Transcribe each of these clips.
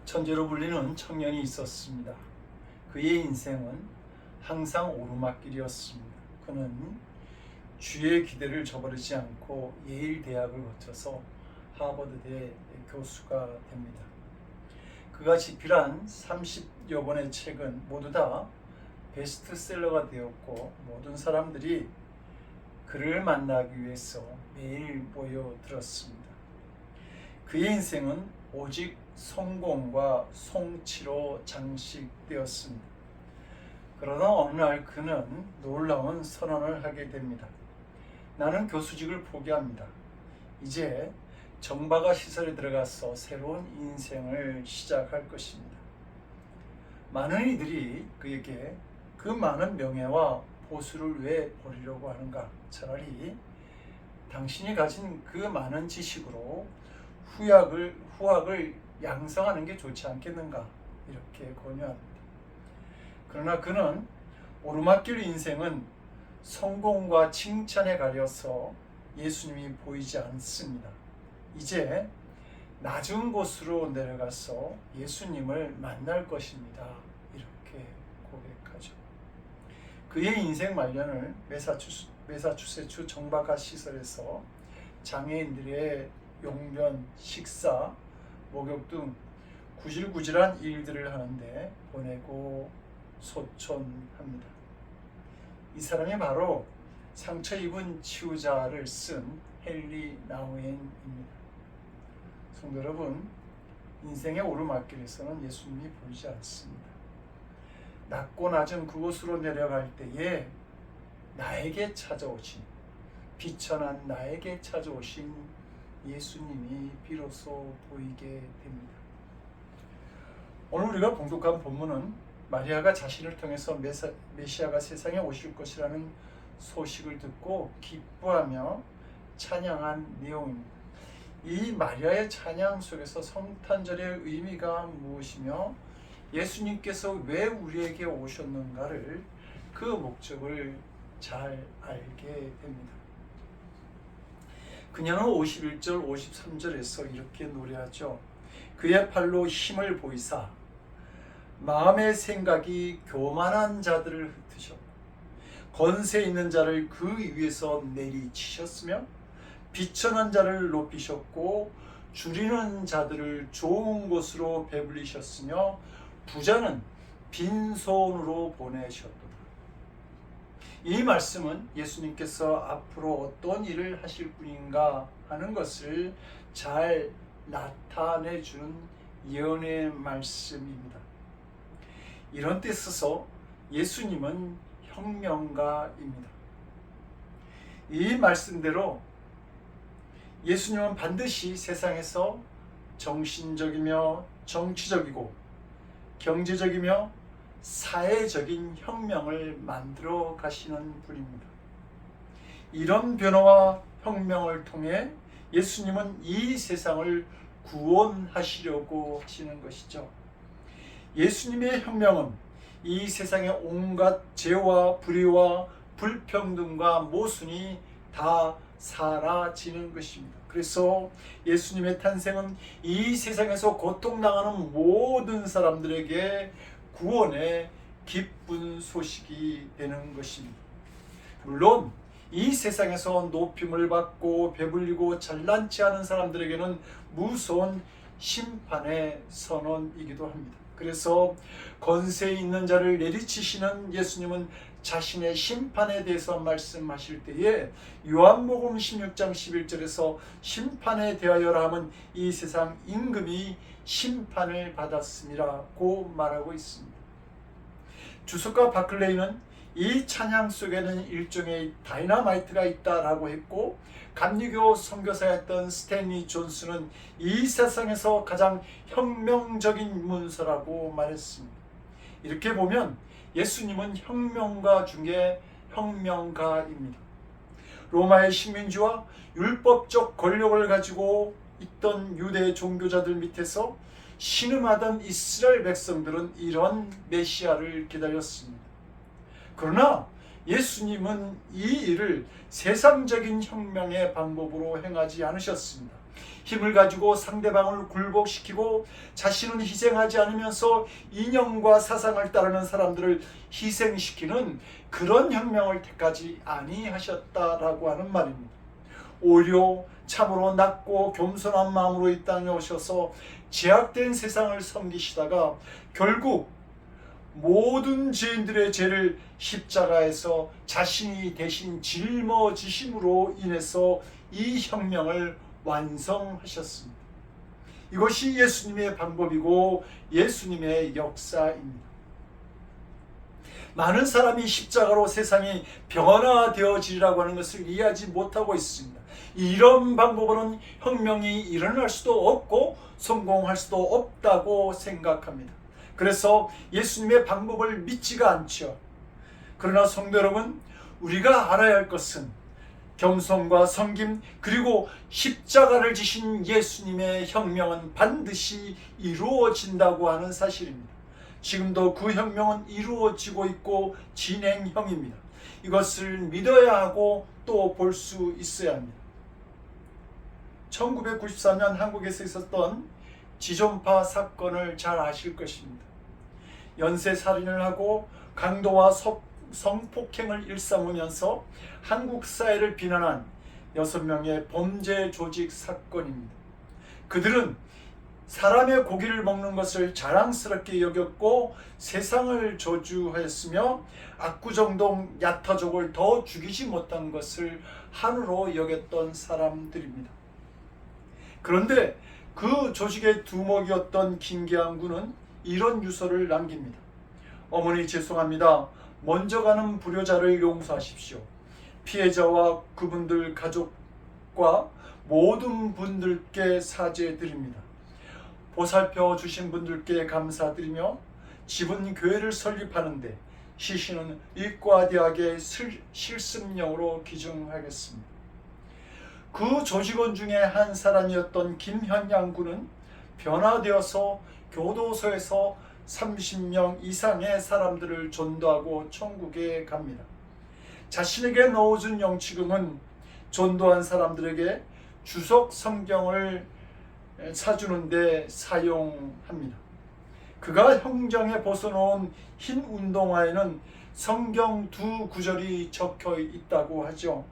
천재로 불리는 청년이 있었습니다. 그의 인생은 항상 오르막길이었습니다. 그는 주의 기대를 저버리지 않고 예일 대학을 거쳐서 하버드대 교수가 됩니다. 그가 집필한 30여 권의 책은 모두 다 베스트셀러가 되었고, 모든 사람들이 그를 만나기 위해서 매일 모여들었습니다. 그의 인생은 오직 성공과 성취로 장식되었습니다. 그러나 어느 날 그는 놀라운 선언을 하게 됩니다. 나는 교수직을 포기합니다. 이제 정박아 시설에 들어가서 새로운 인생을 시작할 것입니다. 많은 이들이 그에게 그 많은 명예와 보수를 왜 버리려고 하는가? 차라리 당신이 가진 그 많은 지식으로 후학을 양성하는 게 좋지 않겠는가? 이렇게 권유합니다. 그러나 그는 오르막길 인생은 성공과 칭찬에 가려서 예수님이 보이지 않습니다. 이제 낮은 곳으로 내려가서 예수님을 만날 것입니다. 이렇게 고백하죠. 그의 인생 말년을 매사추세츠 정박아 시설에서 장애인들의 용변, 식사, 목욕 등 구질구질한 일들을 하는데 보내고 소천합니다. 이 사람이 바로 상처 입은 치유자를 쓴 헨리 나우엔입니다. 성도 여러분, 인생의 오르막길에서는 예수님이 보이지 않습니다. 낮고 낮은 그곳으로 내려갈 때에 나에게 찾아오신, 비천한 나에게 찾아오신 예수님이 비로소 보이게 됩니다. 오늘 우리가 봉독한 본문은 마리아가 자신을 통해서 메시아가 세상에 오실 것이라는 소식을 듣고 기뻐하며 찬양한 내용입니다. 이 마리아의 찬양 속에서 성탄절의 의미가 무엇이며 예수님께서 왜 우리에게 오셨는가를, 그 목적을 잘 알게 됩니다. 그녀는 51절, 53절에서 이렇게 노래하죠. 그의 팔로 힘을 보이사 마음의 생각이 교만한 자들을 흩으셨고 권세 있는 자를 그 위에서 내리치셨으며 비천한 자를 높이셨고 줄이는 자들을 좋은 곳으로 배불리셨으며 부자는 빈손으로 보내셨도다. 이 말씀은 예수님께서 앞으로 어떤 일을 하실 분인가 하는 것을 잘 나타내주는 예언의 말씀입니다. 이런 데 있어서 예수님은 혁명가입니다. 이 말씀대로 예수님은 반드시 세상에서 정신적이며 정치적이고 경제적이며 사회적인 혁명을 만들어 가시는 분입니다. 이런 변화와 혁명을 통해 예수님은 이 세상을 구원하시려고 하시는 것이죠. 예수님의 혁명은 이 세상의 온갖 죄와 불의와 불평등과 모순이 다 사라지는 것입니다. 그래서 예수님의 탄생은 이 세상에서 고통당하는 모든 사람들에게 구원의 기쁜 소식이 되는 것입니다. 물론 이 세상에서 높임을 받고 배불리고 잘난치 않은 사람들에게는 무서운 심판의 선언이기도 합니다. 그래서 권세 있는 자를 내리치시는 예수님은 자신의 심판에 대해서 말씀하실 때에 요한복음 16장 11절에서 심판에 대하여라 하면 이 세상 임금이 심판을 받았음이라고 말하고 있습니다. 주석가 바클레이는 이 찬양 속에는 일종의 다이너마이트가 있다라고 했고, 감리교 선교사였던 스탠리 존스는 이 세상에서 가장 혁명적인 문서라고 말했습니다. 이렇게 보면 예수님은 혁명가 중에 혁명가입니다. 로마의 식민지와 율법적 권력을 가지고 있던 유대 종교자들 밑에서 신음하던 이스라엘 백성들은 이런 메시아를 기다렸습니다. 그러나 예수님은 이 일을 세상적인 혁명의 방법으로 행하지 않으셨습니다. 힘을 가지고 상대방을 굴복시키고 자신은 희생하지 않으면서 이념과 사상을 따르는 사람들을 희생시키는 그런 혁명을 택하지 아니하셨다라고 하는 말입니다. 오히려 참으로 낮고 겸손한 마음으로 이 땅에 오셔서 제약된 세상을 섬기시다가 결국 모든 죄인들의 죄를 십자가에서 자신이 대신 짊어지심으로 인해서 이 혁명을 완성하셨습니다. 이것이 예수님의 방법이고 예수님의 역사입니다. 많은 사람이 십자가로 세상이 변화되어지리라고 하는 것을 이해하지 못하고 있습니다. 이런 방법으로는 혁명이 일어날 수도 없고 성공할 수도 없다고 생각합니다. 그래서 예수님의 방법을 믿지가 않죠. 그러나 성도 여러분, 우리가 알아야 할 것은 겸손과 섬김 그리고 십자가를 지신 예수님의 혁명은 반드시 이루어진다고 하는 사실입니다. 지금도 그 혁명은 이루어지고 있고 진행형입니다. 이것을 믿어야 하고 또 볼 수 있어야 합니다. 1994년 한국에서 있었던 지존파 사건을 잘 아실 것입니다. 연쇄살인을 하고 강도와 성폭행을 일삼으면서 한국 사회를 비난한 6명의 범죄 조직 사건입니다. 그들은 사람의 고기를 먹는 것을 자랑스럽게 여겼고 세상을 저주하였으며 압구정동 야타족을 더 죽이지 못한 것을 한으로 여겼던 사람들입니다. 그런데 그 조직의 두목이었던 김계한 군은 이런 유서를 남깁니다. 어머니 죄송합니다. 먼저 가는 불효자를 용서하십시오. 피해자와 그분들 가족과 모든 분들께 사죄드립니다. 보살펴 주신 분들께 감사드리며 집은 교회를 설립하는데 시신은 의과대학의 실습용으로 기증하겠습니다. 그 조직원 중에 한 사람이었던 김현양 군은 변화되어서 교도소에서 30명 이상의 사람들을 전도하고 천국에 갑니다. 자신에게 넣어준 영치금은 전도한 사람들에게 주석 성경을 사주는데 사용합니다. 그가 형장에 벗어놓은 흰 운동화에는 성경 2구절이 적혀 있다고 하죠.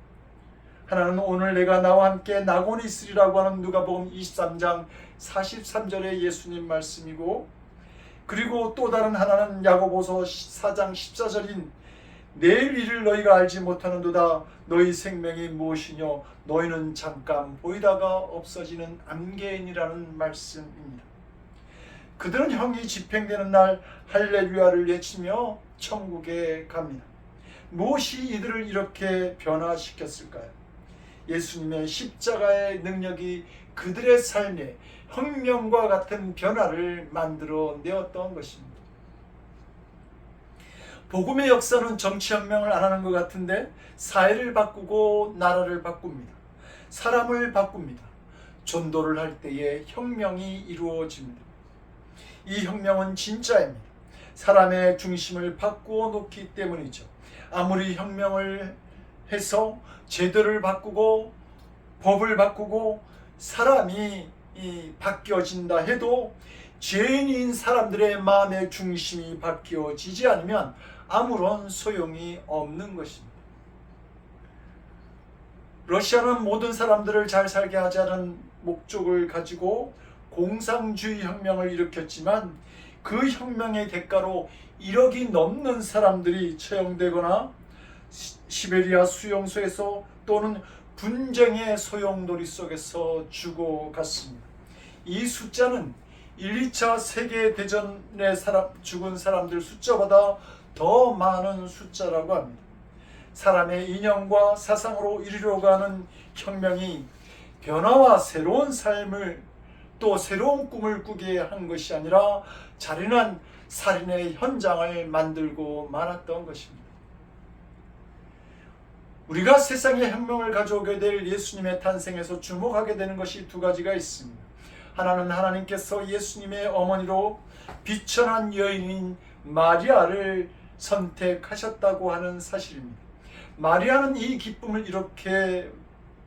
하나는 오늘 내가 나와 함께 낙원이 있으리라고 하는 누가복음 23장 43절의 예수님 말씀이고, 그리고 또 다른 하나는 야고보서 4장 14절인 내일 일을 너희가 알지 못하는도다. 너희 생명이 무엇이뇨? 너희는 잠깐 보이다가 없어지는 안개인이라는 말씀입니다. 그들은 형이 집행되는 날 할렐루야를 외치며 천국에 갑니다. 무엇이 이들을 이렇게 변화시켰을까요? 예수님의 십자가의 능력이 그들의 삶에 혁명과 같은 변화를 만들어 내었던 것입니다. 복음의 역사는 정치혁명을 안 하는 것 같은데 사회를 바꾸고 나라를 바꿉니다. 사람을 바꿉니다. 전도를 할 때에 혁명이 이루어집니다. 이 혁명은 진짜입니다. 사람의 중심을 바꾸어 놓기 때문이죠. 아무리 혁명을 해서 제도를 바꾸고 법을 바꾸고 사람이 바뀌어진다 해도 죄인인 사람들의 마음의 중심이 바뀌어지지 않으면 아무런 소용이 없는 것입니다. 러시아는 모든 사람들을 잘 살게 하자는 목적을 가지고 공산주의 혁명을 일으켰지만 그 혁명의 대가로 1억이 넘는 사람들이 처형되거나 시베리아 수용소에서 또는 분쟁의 소용돌이 속에서 죽어갔습니다. 이 숫자는 1, 2차 세계대전에 죽은 사람들 숫자보다 더 많은 숫자라고 합니다. 사람의 이념과 사상으로 이루려고 하는 혁명이 변화와 새로운 삶을 또 새로운 꿈을 꾸게 한 것이 아니라 잔인한 살인의 현장을 만들고 말았던 것입니다. 우리가 세상에 혁명을 가져오게 될 예수님의 탄생에서 주목하게 되는 것이 두 가지가 있습니다. 하나는 하나님께서 예수님의 어머니로 비천한 여인인 마리아를 선택하셨다고 하는 사실입니다. 마리아는 이 기쁨을 이렇게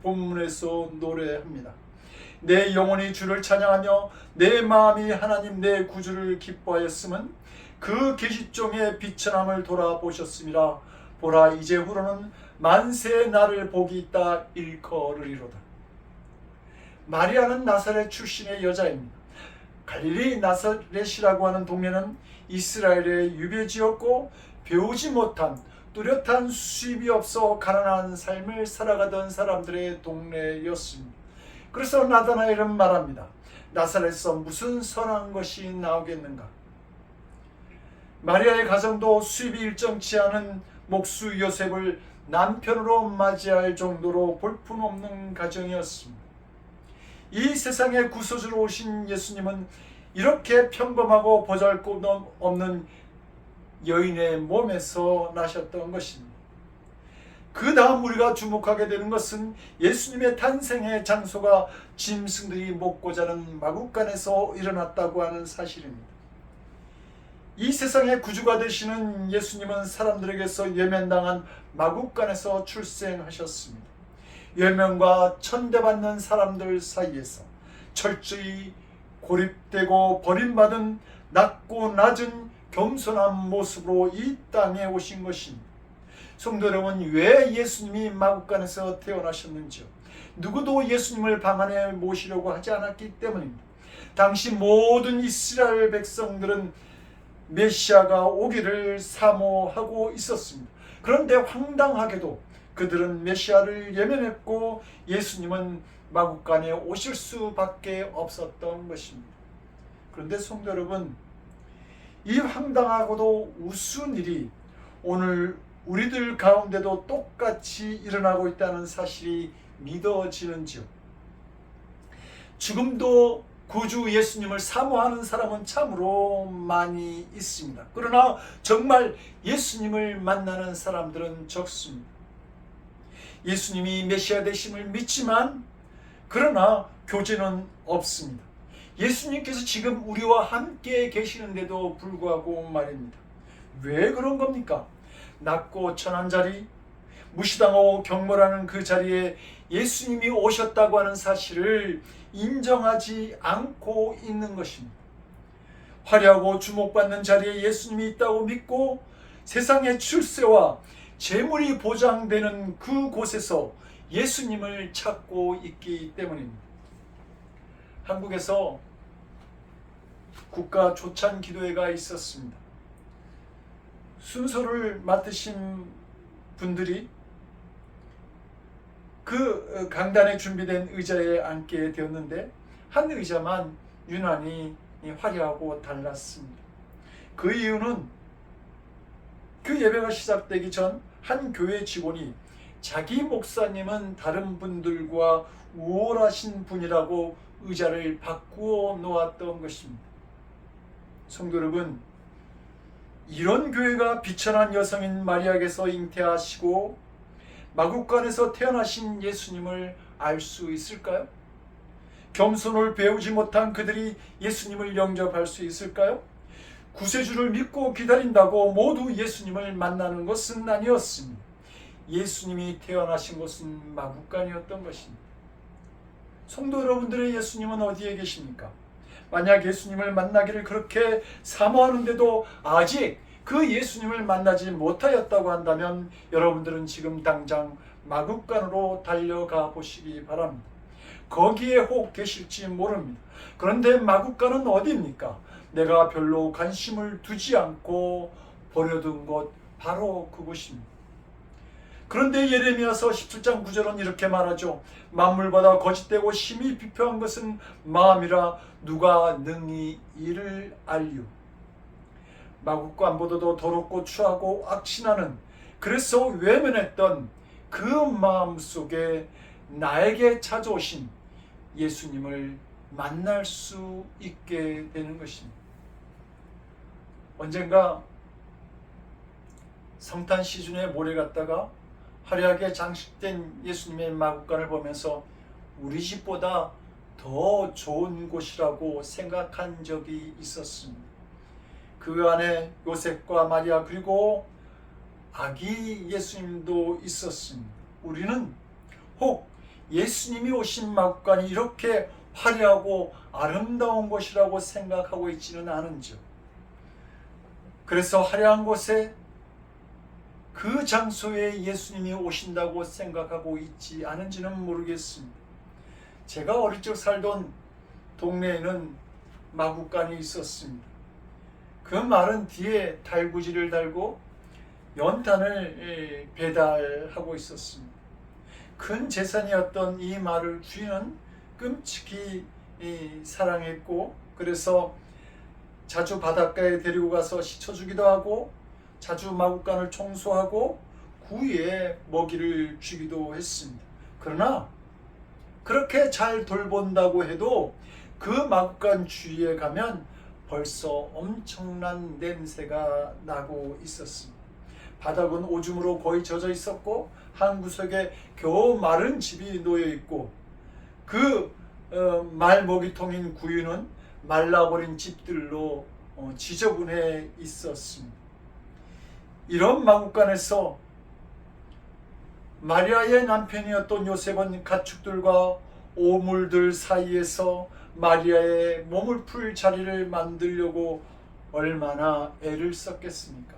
본문에서 노래합니다. 내 영혼이 주를 찬양하며 내 마음이 하나님 내 구주를 기뻐하였음은 그 계시종의 비천함을 돌아보셨음이라. 보라, 이제후로는 만세 나를 복이 있다 일컬으리로다. 마리아는 나사렛 출신의 여자입니다. 갈릴리 나사렛이라고 하는 동네는 이스라엘의 유배지였고 배우지 못한 뚜렷한 수입이 없어 가난한 삶을 살아가던 사람들의 동네였습니다. 그래서 나다나엘은 말합니다. 나사렛에서 무슨 선한 것이 나오겠는가? 마리아의 가정도 수입이 일정치 않은 목수 요셉을 남편으로 맞이할 정도로 볼품없는 가정이었습니다. 이 세상에 구소주로 오신 예수님은 이렇게 평범하고 보잘것없는 여인의 몸에서 나셨던 것입니다. 그 다음 우리가 주목하게 되는 것은 예수님의 탄생의 장소가 짐승들이 먹고 자는 마구간에서 일어났다고 하는 사실입니다. 이 세상의 구주가 되시는 예수님은 사람들에게서 외면당한 마구간에서 출생하셨습니다. 외면과 천대받는 사람들 사이에서 철저히 고립되고 버림받은 낮고 낮은 겸손한 모습으로 이 땅에 오신 것입니다. 성도 여러분, 왜 예수님이 마구간에서 태어나셨는지요? 누구도 예수님을 방 안에 모시려고 하지 않았기 때문입니다. 당시 모든 이스라엘 백성들은 메시아가 오기를 사모하고 있었습니다. 그런데 황당하게도 그들은 메시아를 예면했고 예수님은 마구간에 오실 수밖에 없었던 것입니다. 그런데 성도 여러분, 이 황당하고도 우스운 일이 오늘 우리들 가운데도 똑같이 일어나고 있다는 사실이 믿어지는지요? 지금도 구주 예수님을 사모하는 사람은 참으로 많이 있습니다. 그러나 정말 예수님을 만나는 사람들은 적습니다. 예수님이 메시아 되심을 믿지만 그러나 교제는 없습니다. 예수님께서 지금 우리와 함께 계시는데도 불구하고 말입니다. 왜 그런 겁니까? 낮고 천한 자리, 무시당하고 경멸하는 그 자리에 예수님이 오셨다고 하는 사실을 인정하지 않고 있는 것입니다. 화려하고 주목받는 자리에 예수님이 있다고 믿고 세상의 출세와 재물이 보장되는 그 곳에서 예수님을 찾고 있기 때문입니다. 한국에서 국가 조찬 기도회가 있었습니다. 순서를 맡으신 분들이 그 강단에 준비된 의자에 앉게 되었는데 한 의자만 유난히 화려하고 달랐습니다. 그 이유는 그 예배가 시작되기 전 한 교회 직원이 자기 목사님은 다른 분들과 우월하신 분이라고 의자를 바꾸어 놓았던 것입니다. 성도 여러분, 이런 교회가 비천한 여성인 마리아에게서 잉태하시고 마구간에서 태어나신 예수님을 알 수 있을까요? 겸손을 배우지 못한 그들이 예수님을 영접할 수 있을까요? 구세주를 믿고 기다린다고 모두 예수님을 만나는 것은 아니었습니다. 예수님이 태어나신 것은 마구간이었던 것입니다. 성도 여러분들의 예수님은 어디에 계십니까? 만약 예수님을 만나기를 그렇게 사모하는데도 아직 그 예수님을 만나지 못하였다고 한다면 여러분들은 지금 당장 마구간으로 달려가 보시기 바랍니다. 거기에 혹 계실지 모릅니다. 그런데 마구간은 어디입니까? 내가 별로 관심을 두지 않고 버려둔 곳, 바로 그곳입니다. 그런데 예레미야서 17장 9절은 이렇게 말하죠. 만물보다 거짓되고 심히 비표한 것은 마음이라 누가 능히 이를 알리오. 마구간보다도 더럽고 추하고 악신하는, 그래서 외면했던 그 마음 속에 나에게 찾아오신 예수님을 만날 수 있게 되는 것입니다. 언젠가 성탄 시즌에 모래 갔다가 화려하게 장식된 예수님의 마구간을 보면서 우리 집보다 더 좋은 곳이라고 생각한 적이 있었습니다. 그 안에 요셉과 마리아 그리고 아기 예수님도 있었습니다. 우리는 혹 예수님이 오신 마구간이 이렇게 화려하고 아름다운 곳이라고 생각하고 있지는 않은지요. 그래서 화려한 곳에 그 장소에 예수님이 오신다고 생각하고 있지 않은지는 모르겠습니다. 제가 어릴 적 살던 동네에는 마구간이 있었습니다. 그 말은 뒤에 달구지를 달고 연탄을 배달하고 있었습니다. 큰 재산이었던 이 말을 주인은 끔찍히 사랑했고, 그래서 자주 바닷가에 데리고 가서 씻어주기도 하고, 자주 마구간을 청소하고 구이에 먹이를 주기도 했습니다. 그러나 그렇게 잘 돌본다고 해도 그 마구간 주위에 가면 벌써 엄청난 냄새가 나고 있었습니다. 바닥은 오줌으로 거의 젖어 있었고, 한 구석에 겨우 마른 집이 놓여 있고, 그 말먹이통인 구유는 말라버린 집들로 지저분해 있었습니다. 이런 마구간에서 마리아의 남편이었던 요셉은 가축들과 오물들 사이에서 마리아의 몸을 풀 자리를 만들려고 얼마나 애를 썼겠습니까?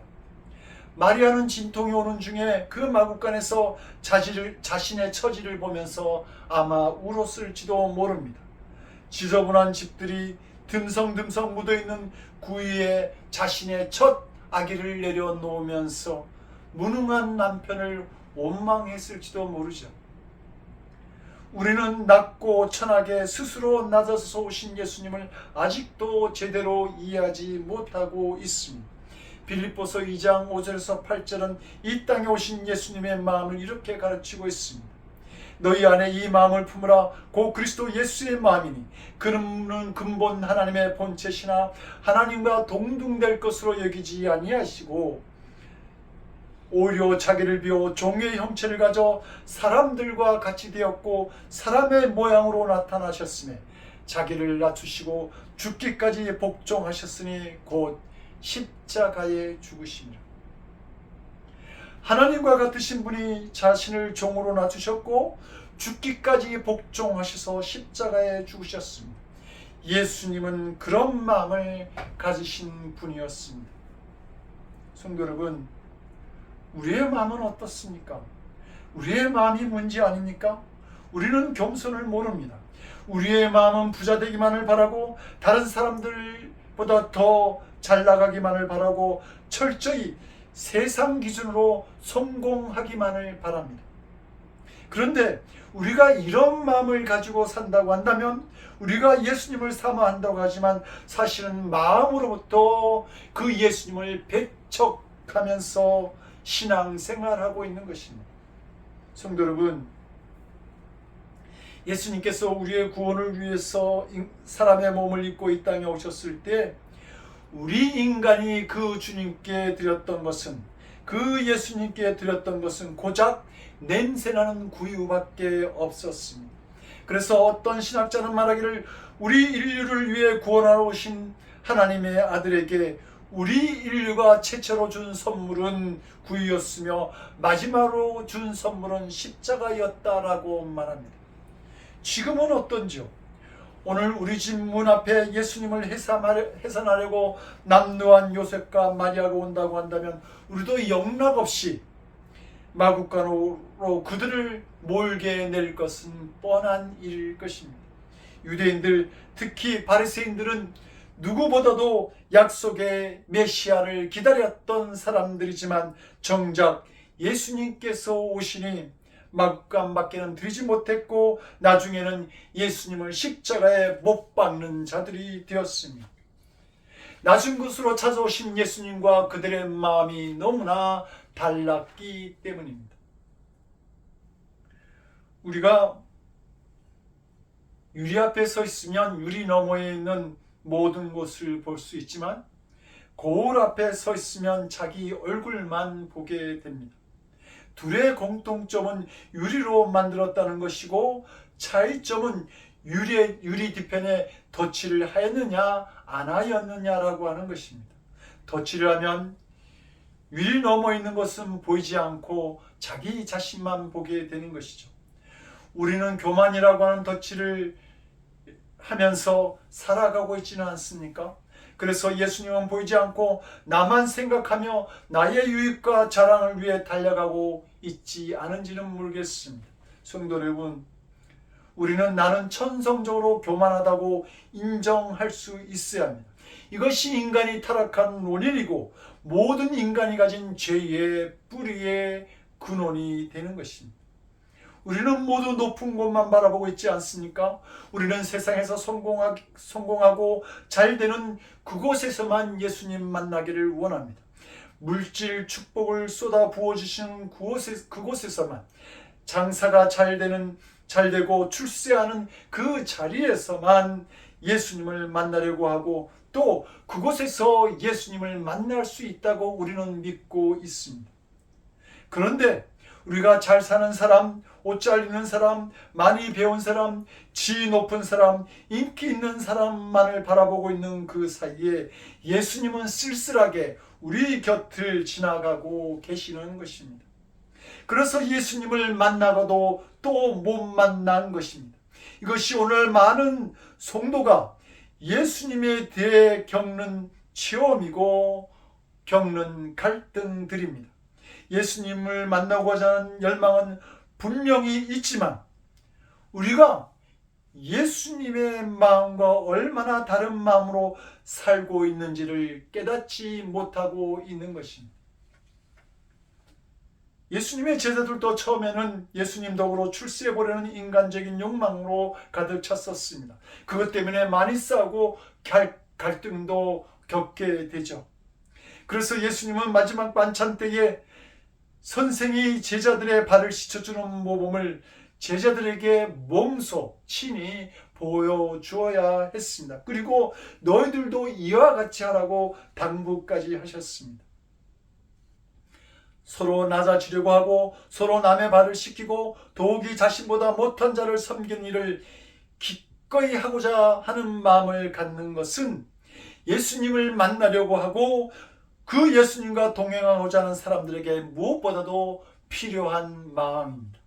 마리아는 진통이 오는 중에 그 마구간에서 자신의 처지를 보면서 아마 울었을지도 모릅니다. 지저분한 집들이 듬성듬성 묻어있는 구위에 자신의 첫 아기를 내려놓으면서 무능한 남편을 원망했을지도 모르죠. 우리는 낮고 천하게 스스로 낮아서 오신 예수님을 아직도 제대로 이해하지 못하고 있습니다. 빌립보서 2장 5절에서 8절은 이 땅에 오신 예수님의 마음을 이렇게 가르치고 있습니다. 너희 안에 이 마음을 품으라. 곧 그리스도 예수의 마음이니 그는 근본 하나님의 본체시나 하나님과 동등될 것으로 여기지 아니하시고 오히려 자기를 비워 종의 형체를 가져 사람들과 같이 되었고 사람의 모양으로 나타나셨으며 자기를 낮추시고 죽기까지 복종하셨으니 곧 십자가에 죽으심이라. 하나님과 같으신 분이 자신을 종으로 낮추셨고 죽기까지 복종하셔서 십자가에 죽으셨습니다. 예수님은 그런 마음을 가지신 분이었습니다. 성도 여러분, 우리의 마음은 어떻습니까? 우리의 마음이 문제 아닙니까? 우리는 겸손을 모릅니다. 우리의 마음은 부자 되기만을 바라고 다른 사람들보다 더 잘 나가기만을 바라고 철저히 세상 기준으로 성공하기만을 바랍니다. 그런데 우리가 이런 마음을 가지고 산다고 한다면, 우리가 예수님을 사모한다고 하지만 사실은 마음으로부터 그 예수님을 배척하면서 신앙생활하고 있는 것입니다. 성도 여러분, 예수님께서 우리의 구원을 위해서 사람의 몸을 입고 이 땅에 오셨을 때 우리 인간이 그 주님께 드렸던 것은, 그 예수님께 드렸던 것은 고작 냄새나는 구유밖에 없었습니다. 그래서 어떤 신학자는 말하기를 우리 인류를 위해 구원하러 오신 하나님의 아들에게 우리 인류가 최초로 준 선물은 구유였으며 마지막으로 준 선물은 십자가였다라고 말합니다. 지금은 어떤지요? 오늘 우리 집 문 앞에 예수님을 해산하려고 남루한 요셉과 마리아가 온다고 한다면 우리도 영락없이 마구간으로 그들을 몰게 낼 것은 뻔한 일일 것입니다. 유대인들, 특히 바리새인들은 누구보다도 약속의 메시아를 기다렸던 사람들이지만 정작 예수님께서 오시니 마구간밖에는 드리지 못했고 나중에는 예수님을 십자가에 못 박는 자들이 되었습니다. 낮은 곳으로 찾아오신 예수님과 그들의 마음이 너무나 달랐기 때문입니다. 우리가 유리 앞에 서 있으면 유리 너머에 있는 모든 것을 볼 수 있지만 거울 앞에 서 있으면 자기 얼굴만 보게 됩니다. 둘의 공통점은 유리로 만들었다는 것이고 차이점은 유리 뒤편에 덧칠을 하였느냐 안 하였느냐라고 하는 것입니다. 덧칠을 하면 유리 넘어 있는 것은 보이지 않고 자기 자신만 보게 되는 것이죠. 우리는 교만이라고 하는 덧칠을 하면서 살아가고 있지는 않습니까? 그래서 예수님은 보이지 않고 나만 생각하며 나의 유익과 자랑을 위해 달려가고 있지 않은지는 모르겠습니다. 성도 여러분, 우리는 나는 천성적으로 교만하다고 인정할 수 있어야 합니다. 이것이 인간이 타락한 원인이고 모든 인간이 가진 죄의 뿌리의 근원이 되는 것입니다. 우리는 모두 높은 곳만 바라보고 있지 않습니까? 우리는 세상에서 성공하고 잘 되는 그곳에서만 예수님 만나기를 원합니다. 물질 축복을 쏟아 부어주시는 그곳에서만, 장사가 잘 되고 출세하는 그 자리에서만 예수님을 만나려고 하고, 또 그곳에서 예수님을 만날 수 있다고 우리는 믿고 있습니다. 그런데 우리가 잘 사는 사람, 옷 잘 입는 사람, 많이 배운 사람, 지위 높은 사람, 인기 있는 사람만을 바라보고 있는 그 사이에 예수님은 쓸쓸하게 우리 곁을 지나가고 계시는 것입니다. 그래서 예수님을 만나고도 또 못 만난 것입니다. 이것이 오늘 많은 성도가 예수님에 대해 겪는 체험이고 겪는 갈등들입니다. 예수님을 만나고자 하는 열망은 분명히 있지만 우리가 예수님의 마음과 얼마나 다른 마음으로 살고 있는지를 깨닫지 못하고 있는 것입니다. 예수님의 제자들도 처음에는 예수님 덕으로 출세해보려는 인간적인 욕망으로 가득 찼었습니다. 그것 때문에 많이 싸우고 갈등도 겪게 되죠. 그래서 예수님은 마지막 만찬 때에 선생이 제자들의 발을 씻어주는 모범을 제자들에게 몸소 친히 보여주어야 했습니다. 그리고 너희들도 이와 같이 하라고 당부까지 하셨습니다. 서로 낮아지려고 하고 서로 남의 발을 씻기고 더욱이 자신보다 못한 자를 섬기는 일을 기꺼이 하고자 하는 마음을 갖는 것은 예수님을 만나려고 하고 그 예수님과 동행하고자 하는 사람들에게 무엇보다도 필요한 마음입니다.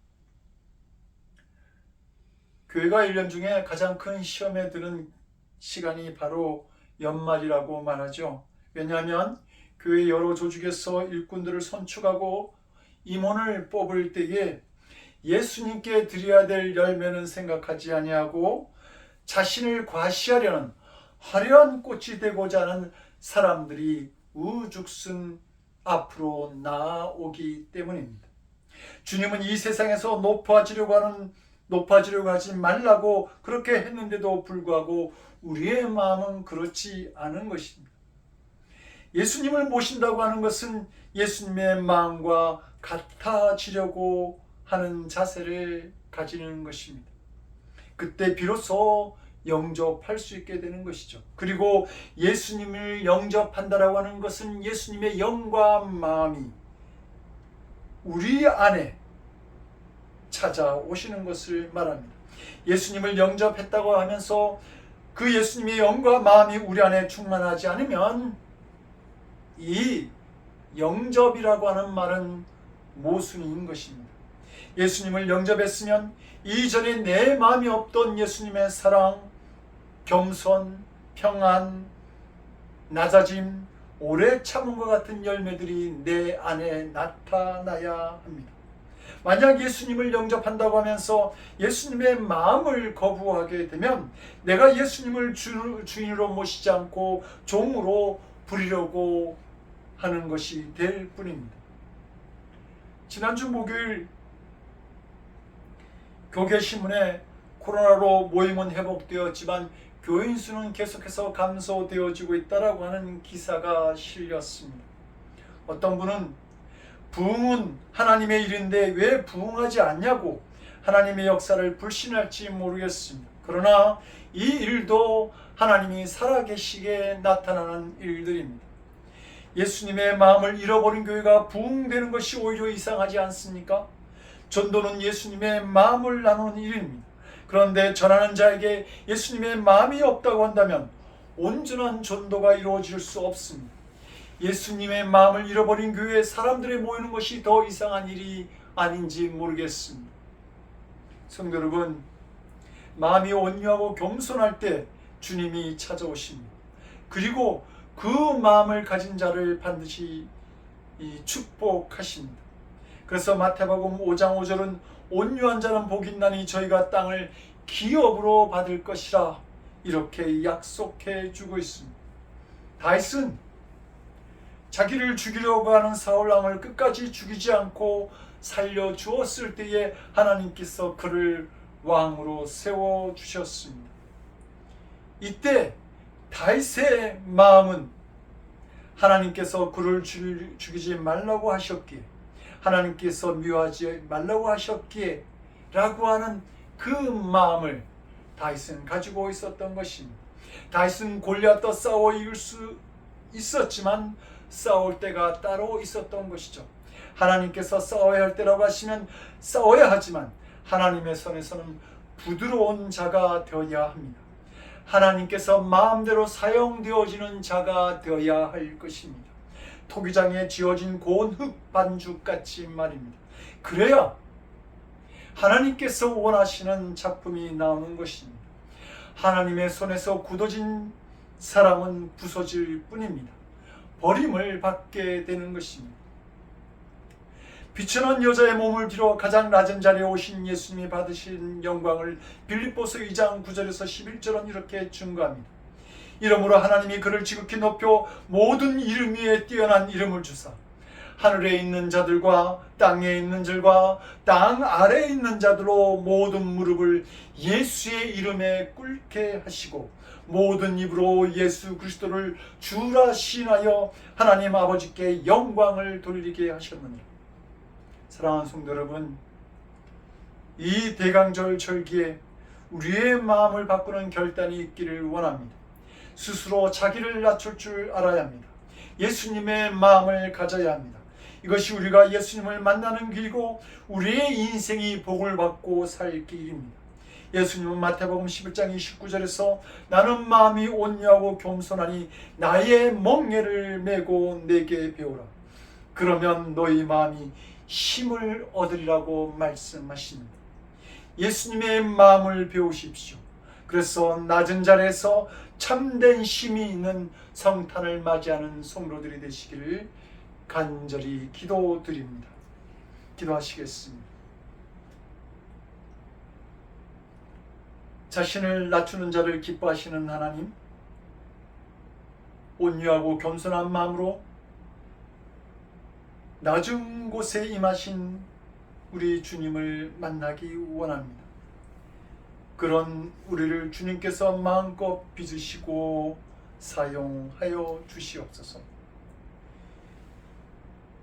교회가 1년 중에 가장 큰 시험에 드는 시간이 바로 연말이라고 말하죠. 왜냐하면 교회 여러 조직에서 일꾼들을 선축하고 임원을 뽑을 때에 예수님께 드려야 될 열매는 생각하지 아니하고 자신을 과시하려는 화려한 꽃이 되고자 하는 사람들이 우죽순 앞으로 나아오기 때문입니다. 주님은 이 세상에서 높아지려고 하지 말라고 그렇게 했는데도 불구하고 우리의 마음은 그렇지 않은 것입니다. 예수님을 모신다고 하는 것은 예수님의 마음과 같아지려고 하는 자세를 가지는 것입니다. 그때 비로소 영접할 수 있게 되는 것이죠. 그리고 예수님을 영접한다라고 하는 것은 예수님의 영과 마음이 우리 안에 찾아오시는 것을 말합니다. 예수님을 영접했다고 하면서 그 예수님의 영과 마음이 우리 안에 충만하지 않으면 이 영접이라고 하는 말은 모순인 것입니다. 예수님을 영접했으면 이전에 내 마음이 없던 예수님의 사랑, 겸손, 평안, 낮아짐, 오래 참음과 같은 열매들이 내 안에 나타나야 합니다. 만약 예수님을 영접한다고 하면서 예수님의 마음을 거부하게 되면 내가 예수님을 주인으로 모시지 않고 종으로 부리려고 하는 것이 될 뿐입니다. 지난주 목요일 교계신문에 코로나로 모임은 회복되었지만 교인 수는 계속해서 감소되어지고 있다라고 하는 기사가 실렸습니다. 어떤 분은 부흥은 하나님의 일인데 왜 부흥하지 않냐고 하나님의 역사를 불신할지 모르겠습니다. 그러나 이 일도 하나님이 살아계시게 나타나는 일들입니다. 예수님의 마음을 잃어버린 교회가 부흥되는 것이 오히려 이상하지 않습니까? 전도는 예수님의 마음을 나누는 일입니다. 그런데 전하는 자에게 예수님의 마음이 없다고 한다면 온전한 전도가 이루어질 수 없습니다. 예수님의 마음을 잃어버린 교회에 사람들이 모이는 것이 더 이상한 일이 아닌지 모르겠습니다. 성도 여러분, 마음이 온유하고 겸손할 때 주님이 찾아오십니다. 그리고 그 마음을 가진 자를 반드시 축복하십니다. 그래서 마태복음 5장 5절은 온유한 자는 복이 있나니 저희가 땅을 기업으로 받을 것이라 이렇게 약속해 주고 있습니다. 다윗은 자기를 죽이려고 하는 사울 왕을 끝까지 죽이지 않고 살려주었을 때에 하나님께서 그를 왕으로 세워주셨습니다. 이때 다윗의 마음은 하나님께서 그를 죽이지 말라고 하셨기에, 하나님께서 미워하지 말라고 하셨기에 라고 하는 그 마음을 다윗은 가지고 있었던 것입니다. 다윗은 골리앗과 싸워 이길 수 있었지만 싸울 때가 따로 있었던 것이죠. 하나님께서 싸워야 할 때라고 하시면 싸워야 하지만 하나님의 손에서는 부드러운 자가 되어야 합니다. 하나님께서 마음대로 사용되어지는 자가 되어야 할 것입니다. 토기장에 지어진 고운 흙 반죽같이 말입니다. 그래야 하나님께서 원하시는 작품이 나오는 것입니다. 하나님의 손에서 굳어진 사람은 부서질 뿐입니다. 버림을 받게 되는 것입니다. 비천한 여자의 몸을 빌어 가장 낮은 자리에 오신 예수님이 받으신 영광을 빌립보서 2장 9절에서 11절은 이렇게 증거합니다. 이러므로 하나님이 그를 지극히 높여 모든 이름 위에 뛰어난 이름을 주사 하늘에 있는 자들과 땅에 있는 자들과 땅 아래에 있는 자들로 모든 무릎을 예수의 이름에 꿇게 하시고 모든 입으로 예수 그리스도를 주라 시인하여 하나님 아버지께 영광을 돌리게 하셨느니라. 사랑하는 성도 여러분, 이 대강절 절기에 우리의 마음을 바꾸는 결단이 있기를 원합니다. 스스로 자기를 낮출 줄 알아야 합니다. 예수님의 마음을 가져야 합니다. 이것이 우리가 예수님을 만나는 길이고 우리의 인생이 복을 받고 살 길입니다. 예수님은 마태복음 11장 29절에서 나는 마음이 온유하고 겸손하니 나의 멍에를 메고 내게 배우라. 그러면 너희 마음이 힘을 얻으리라고 말씀하십니다. 예수님의 마음을 배우십시오. 그래서 낮은 자리에서 참된 힘이 있는 성탄을 맞이하는 성도들이 되시기를 간절히 기도드립니다. 기도하시겠습니다. 자신을 낮추는 자를 기뻐하시는 하나님, 온유하고 겸손한 마음으로 낮은 곳에 임하신 우리 주님을 만나기 원합니다. 그런 우리를 주님께서 마음껏 빚으시고 사용하여 주시옵소서.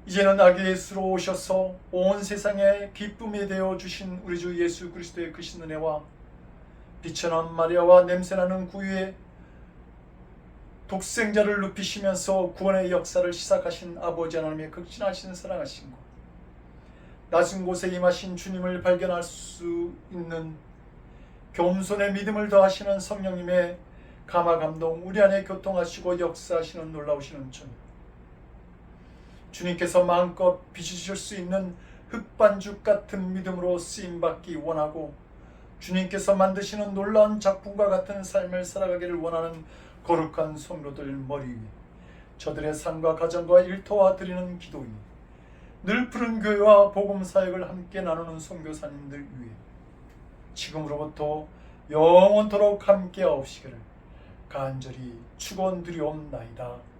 이제는 아기 예수로 오셔서 온 세상에 기쁨이 되어 주신 우리 주 예수 그리스도의 크신 은혜와 비천한 마리아와 냄새나는 구유에 독생자를 눕히시면서 구원의 역사를 시작하신 아버지 하나님의 극진하신 사랑하신 것, 낮은 곳에 임하신 주님을 발견할 수 있는 겸손의 믿음을 더하시는 성령님의 감화 감동 우리 안에 교통하시고 역사하시는 놀라우신 은총, 주님께서 마음껏 빚으실 수 있는 흙반죽 같은 믿음으로 쓰임받기 원하고 주님께서 만드시는 놀라운 작품과 같은 삶을 살아가기를 원하는 거룩한 성도들 머리 위에 저들의 삶과 가정과 일터와 드리는 기도 위에 늘 푸른 교회와 복음 사역을 함께 나누는 선교사님들 위에 지금으로부터 영원토록 함께 하옵시기를 간절히 축원드리옵나이다.